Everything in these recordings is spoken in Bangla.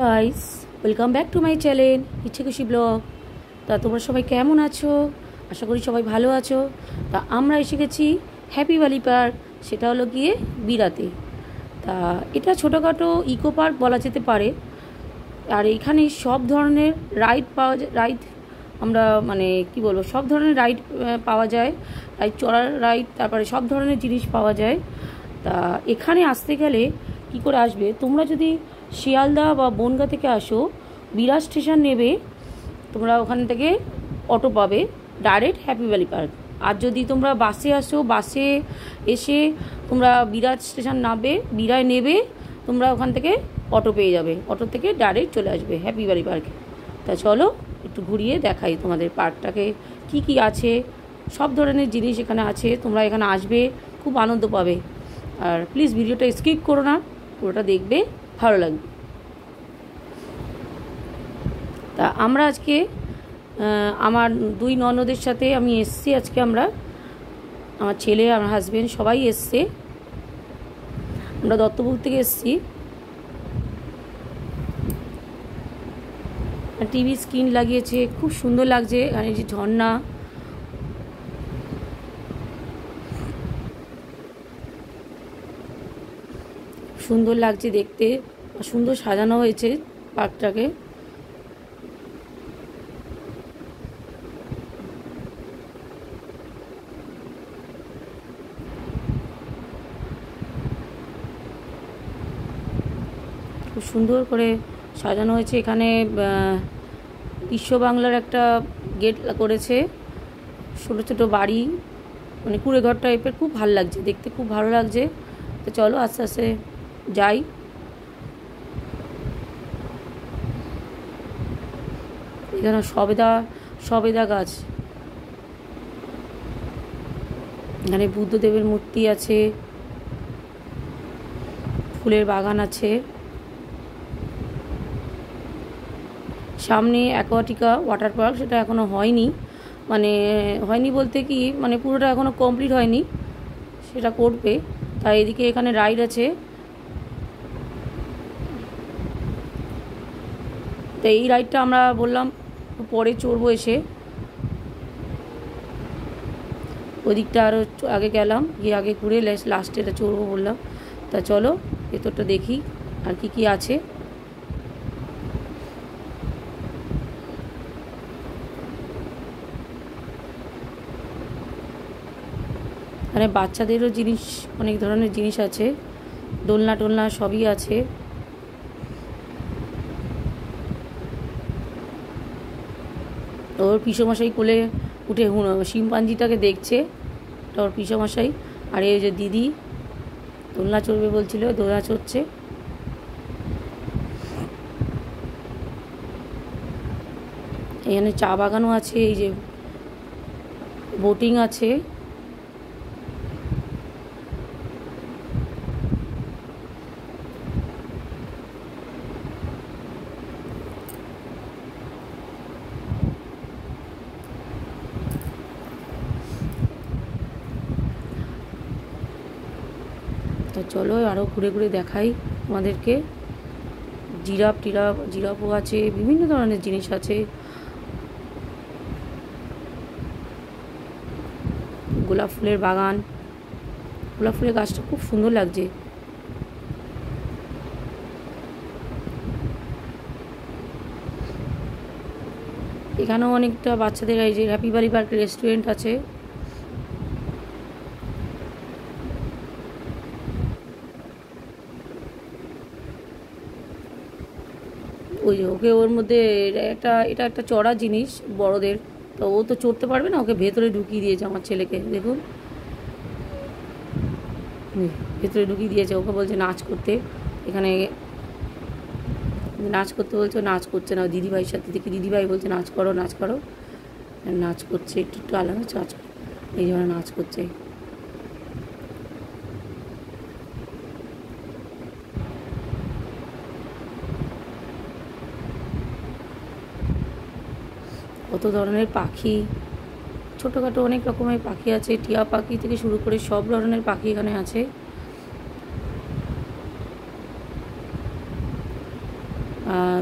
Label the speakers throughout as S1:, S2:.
S1: Guys, welcome back to my channel ইচ্ছে খুশি ব্লগ। তা তোমরা সবাই কেমন আছো? আশা করি সবাই ভালো আছো। তা আমরা এসে গেছি হ্যাপি ভ্যালি পার্ক, সেটা হলো গিয়ে বিরাতে। তা এটা ছোটোখাটো ইকো পার্ক বলা যেতে পারে। আর এখানে সব ধরনের রাইড পাওয়া যায়। আমরা মানে কি বলবো, সব ধরনের রাইড পাওয়া যায়। রাইড চড়ার রাইড, তারপরে সব ধরনের জিনিস পাওয়া যায়। তা এখানে আসতে গেলে কি করে আসবে তোমরা? যদি শিয়ালদা বা বনগাঁ থেকে আসো, বিরাট স্টেশন নেবে, তোমরা ওখান থেকে অটো পাবে ডাইরেক্ট হ্যাপি ভ্যালি পার্ক। আর যদি তোমরা বাসে আসো, বাসে এসে তোমরা বিরাট স্টেশন নামবে, বিরায় নেবে, তোমরা ওখান থেকে অটো পেয়ে যাবে, অটো থেকে ডাইরেক্ট চলে আসবে হ্যাপি ভ্যালি পার্কে। তা চলো একটু ঘুরিয়ে দেখাই তোমাদের পার্কটাকে, কি কি আছে। সব ধরনের জিনিস এখানে আছে, তোমরা এখানে আসবে, খুব আনন্দ পাবে। আর প্লিজ ভিডিওটা স্কিপ করো না, পুরোটা দেখবে, ভালো লাগবে। তা আমরা আজকে আমার দুই ননদের সাথে আমি এসছি। আজকে আমরা, আমার ছেলে, আমার হাজব্যান্ড সবাই এসছে। আমরা দত্তপুর থেকে এসছি। টিভি স্ক্রিন লাগিয়েছে, খুব সুন্দর লাগছে। এখানে যে ঝর্ণা, সুন্দর লাগছে দেখতে, সুন্দর সাজানো হয়েছে পার্কটাকে। খুব সুন্দর করে সাজানো হয়েছে। এখানে বিশ্ব বাংলার একটা গেট করেছে, ছোটো ছোটো বাড়ি, মানে কুড়ে ঘর টাইপের, খুব ভালো লাগছে দেখতে, খুব ভালো লাগছে। তো চলো আস্তে আস্তে যাই। এখানে সবেদা গাছ, এখানে বুদ্ধদেবের মূর্তি আছে, ফুলের বাগান আছে। সামনে অ্যাকোয়াটিকা ওয়াটার পার্ক, সেটা এখনও হয়নি, মানে হয়নি বলতে কি, মানে পুরোটা এখনও কমপ্লিট হয়নি, সেটা করবে। তাই এদিকে এখানে রাইড আছে। তো এই রাইডটা আমরা বললাম পরে চড়বো এসে, ওদিকটা আরও আগে গেলাম, গিয়ে আগে ঘুরে লাস্টে এটা চড়বো বললাম। তা চলো ভেতরটা দেখি আর কি কি আছে। এখানে বাচ্চাদেরও জিনিস, অনেক ধরনের জিনিস আছে, দোলনা টোলনা সবই আছে। ওর পিসোমশাই কোলে উঠে শিম্পাঞ্জিটাকে দেখছে, ওর পিসোমশাই। আর এই যে দিদি দোলনা চড়বে বলছিল, দোলনা চড়ছে। এখানে চা বাগানও আছে, এই যে বোটিং আছে। তো চলো আরও ঘুরে ঘুরে দেখাই আমাদেরকে। জিরাফও আছে, বিভিন্ন ধরনের জিনিস আছে। গোলাপ ফুলের বাগান, গোলাপ ফুলের গাছটা খুব সুন্দর লাগছে। এখানেও অনেকটা বাচ্চাদের, এই যে হ্যাপি ভ্যালি পার্ক রেস্টুরেন্ট আছে। ওই ওকে ওর মধ্যে এটা একটা চড়া জিনিস বড়দের, তো ও তো চড়তে পারবে না, ওকে ভেতরে ঢুকিয়ে দিয়েছে আমার ছেলেকে, দেখুন ভেতরে ঢুকিয়ে দিয়েছে। ওকে বলছে নাচ করতে, এখানে নাচ করতে বলছে, নাচ করছে না। দিদিভাইয়ের সাথে দেখি, দিদিভাই বলছে নাচ করো নাচ করো, নাচ করছে, একটু একটু আলাদা নাচ, এই জন্য নাচ করছে। কত ধরনের পাখি, ছোটোখাটো অনেক রকমের পাখি আছে, টিয়া পাখি থেকে শুরু করে সব ধরনের পাখি এখানে আছে।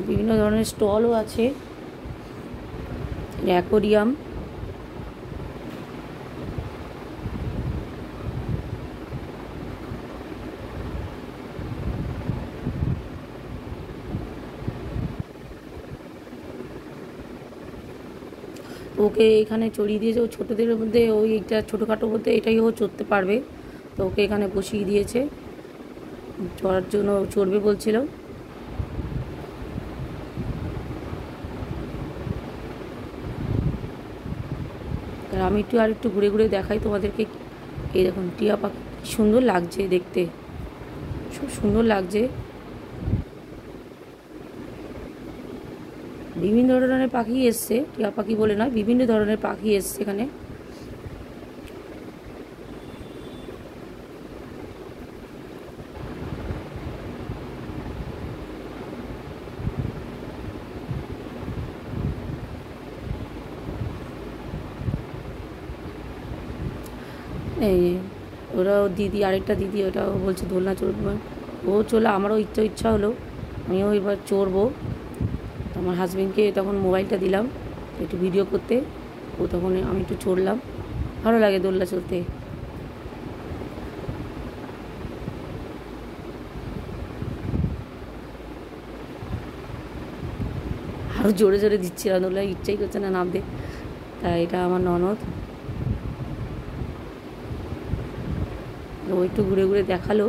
S1: বিভিন্ন ধরনের স্টলও আছে, অ্যাকোরিয়াম। ওকে এখানে চড়িয়ে দিয়েছে, ও ছোটোদের মধ্যে ওই এইটা ছোটোখাটো মধ্যে এটাই ও চড়তে পারবে, তো ওকে এখানে বসিয়ে দিয়েছে, চড়ার জন্য চড়বে বলছিল। আর আমি একটু ঘুরে ঘুরে দেখাই তোমাদেরকে। এই দেখুন টিয়া পাখি কি সুন্দর লাগছে দেখতে, খুব সুন্দর লাগছে। বিভিন্ন ধরনের পাখি এসছে, টিয়া পাখি বলে নয়, বিভিন্ন ধরনের পাখি এসছে এখানে। এই ওরা দিদি, আরেকটা দিদি, ওটাও বলছে দোলনা চড়বে, ও চলে, আমারও ইচ্ছা হলো আমিও এবার চড়বো। আমার হাজবেন্ডকে তখন মোবাইলটা দিলাম একটু ভিডিও করতে, ও তখন আমি একটু চড়লাম, ভালো লাগে দোলনা চড়তে। আরও জোরে জোরে দিচ্ছিলাম, দোলনা ইচ্ছাই করছে না নামতে। তা এটা আমার ননদ, ও একটু ঘুরে ঘুরে দেখালো।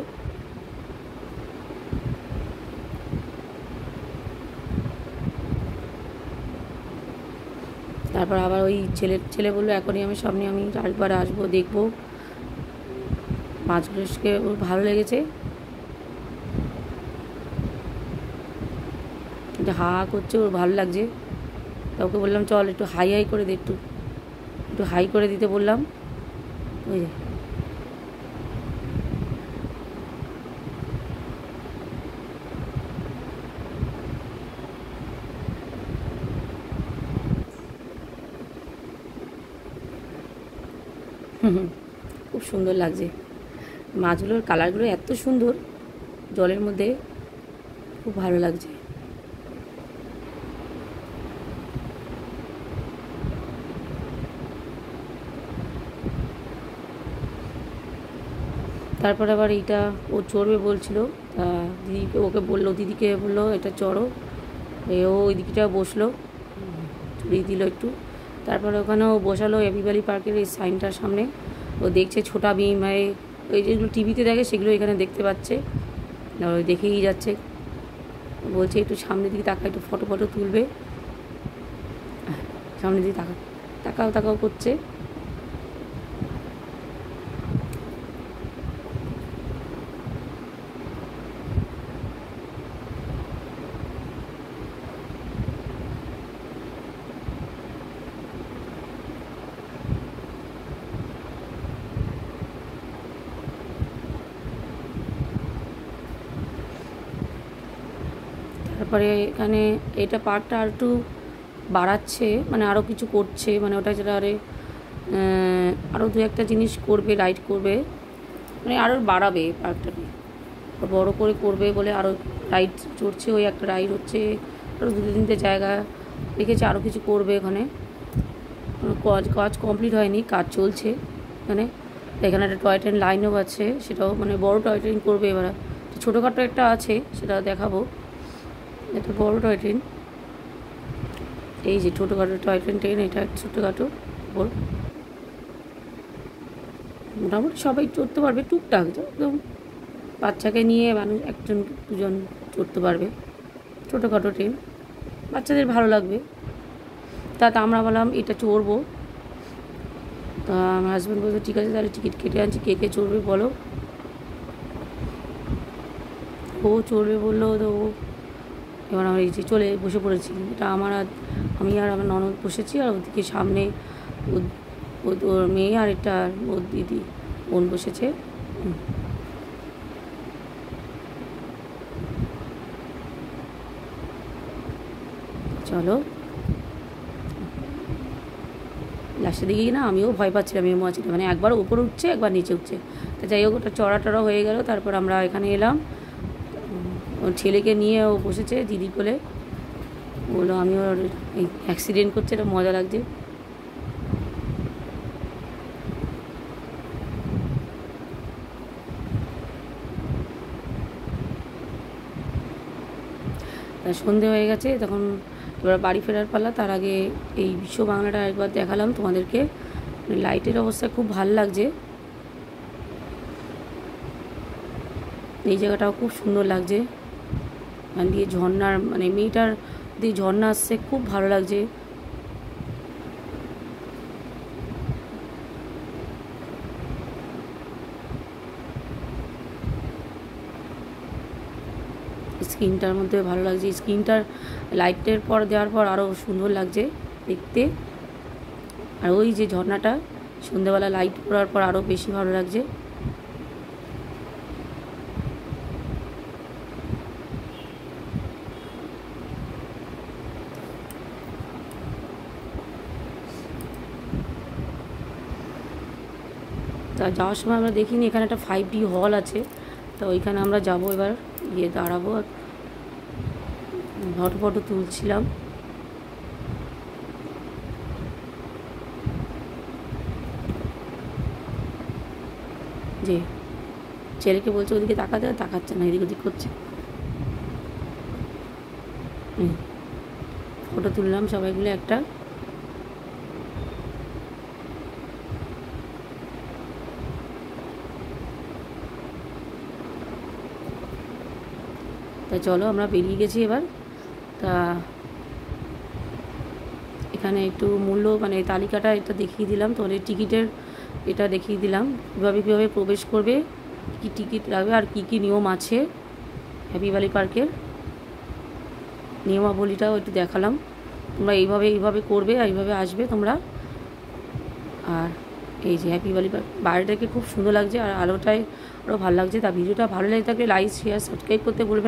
S1: তারপর আবার ওই ছেলে বললো অ্যাকোয়ারিয়ামের সামনে আমি আরেকবার আসবো, দেখবো মাছগুলোকে, ওর ভালো লেগেছে, এটা হা করছে, ওর ভালো লাগছে। তা ওকে বললাম চল একটু হাই করে দে, একটু হাই করে দিতে বললাম। ওই যে খুব সুন্দর লাগছে, মাছগুলোর কালারগুলো এত সুন্দর জলের মধ্যে, খুব ভালো লাগছে। তারপর আবার এইটা ও চড়বে বলছিল, তা দিদিকে বললো এটা চড়ো, ও ওই দিকটা বসলো, চড়িয়ে দিল একটু। তারপরে ওখানে ও বসালো হ্যাপি ভ্যালি পার্কের এই সাইনটার সামনে, ও দেখছে ছোটা ভীম, ওই যেগুলো টিভিতে দেখে সেগুলো এখানে দেখতে পাচ্ছে, ওই দেখেই যাচ্ছে, বলছে একটু সামনের দিকে তাকা, একটু ফটো তুলবে, সামনের দিকে তাকাও করছে। তারপরে এখানে এটা পার্কটা আর একটু বাড়াচ্ছে, মানে আরও কিছু করছে, মানে ওটা যেটা আরও দু একটা জিনিস করবে, রাইড করবে, মানে আরও বাড়াবে পার্কটাকে, বড় করে করবে বলে আরও রাইড চড়ছে, ওই একটা রাইড হচ্ছে, আরও দু তিনটে জায়গা রেখেছে, আরও কিছু করবে ওখানে, কাজ কমপ্লিট হয়নি, কাজ চলছে এখানে। একটা টয় ট্রেন লাইনও আছে, সেটাও মানে বড় টয় ট্রেন করবে এবার, ছোটোখাটো একটা আছে সেটা দেখাবো, এটা বড় টয় ট্রেন, এই যে ছোটোখাটো টয় ট্রেন, এটা ছোটোখাটো বড়, মোটামুটি সবাই চড়তে পারবে টুকটাক, একদম বাচ্চাকে নিয়ে মানুষ একজন দুজন চড়তে পারবে, ছোটোখাটো ট্রেন, বাচ্চাদের ভালো লাগবে। তা আমরা বললাম এটা চড়বো, তা আমার হাজব্যান্ড বলতো ঠিক আছে তাহলে টিকিট কেটে আনছি, কে চড়বে বলো। ও চড়বে বললো, তো এবার আমরা এই যে চলে বসে পড়েছি, এটা আমি আর আমার ননদ বসেছি, আর ওদিকে সামনে ওর মেয়ে আর একটা ওর দিদি বোন বসেছে। চলো লাস্টের দিকে না আমিও ভয় পাচ্ছিলাম, এমো আছে মানে একবার উপরে উঠছে একবার নিচে উঠছে, তা যাই হোক ওটা চড়া হয়ে গেল। তারপর আমরা এখানে এলাম, ওর ছেলেকে নিয়ে ও বসেছে দিদি কোলে। বললো আমি ওর এই অ্যাক্সিডেন্ট করছে, এটা মজা লাগছে। সন্ধে হয়ে গেছে, তখন এবার বাড়ি ফেরার পালা। তার আগে এই বিশ্ব বাংলাটা একবার দেখালাম তোমাদেরকে। লাইটের অবস্থা খুব ভালো লাগছে, এই জায়গাটাও খুব সুন্দর লাগছে। দিয়ে ঝর্নার মানে মেয়েটার দিয়ে ঝর্ণা আসছে, খুব ভালো লাগছে। স্ক্রিনটার মধ্যে ভালো লাগছে, স্ক্রিনটার লাইটের পর দেওয়ার পর আরও সুন্দর লাগছে দেখতে। আর ওই যে ঝর্ণাটা সন্ধ্যেবেলা লাইট পড়ার পর আরও বেশি ভালো লাগছে। তা যাওয়ার সময় আমরা দেখিনি এখানে একটা 5D হল আছে, তো ওইখানে আমরা যাব। এবার গিয়ে দাঁড়াবো, ফটো ফটো তুলছিলাম। যে ছেলেকে বলছে ওদিকে তাকাতে, তাকাচ্ছে না, এদিক ওদিক করছে। ফটো তুললাম সবাইগুলো একটা। তা চলো আমরা বেরিয়ে গেছি এবার। তা এখানে একটু মূল্য মানে তালিকাটা এটা দেখিয়ে দিলাম, তোমাদের টিকিটের এটা দেখিয়ে দিলাম, কীভাবে প্রবেশ করবে, কী টিকিট লাগবে আর কি কি নিয়ম আছে হ্যাপি ভ্যালি পার্কের নিয়মাবলীটাও একটু দেখালাম। তোমরা এইভাবে করবে আর এইভাবে আসবে তোমরা। আর এই যে হ্যাপি ভ্যালি পার্ক বাইরেটাকে খুব সুন্দর লাগছে, আর আলোটায় আরও ভালো লাগছে। তা ভিডিওটা ভালো লেগে থাকলে লাইক শেয়ার সাবস্ক্রাইব করতে বলবেন।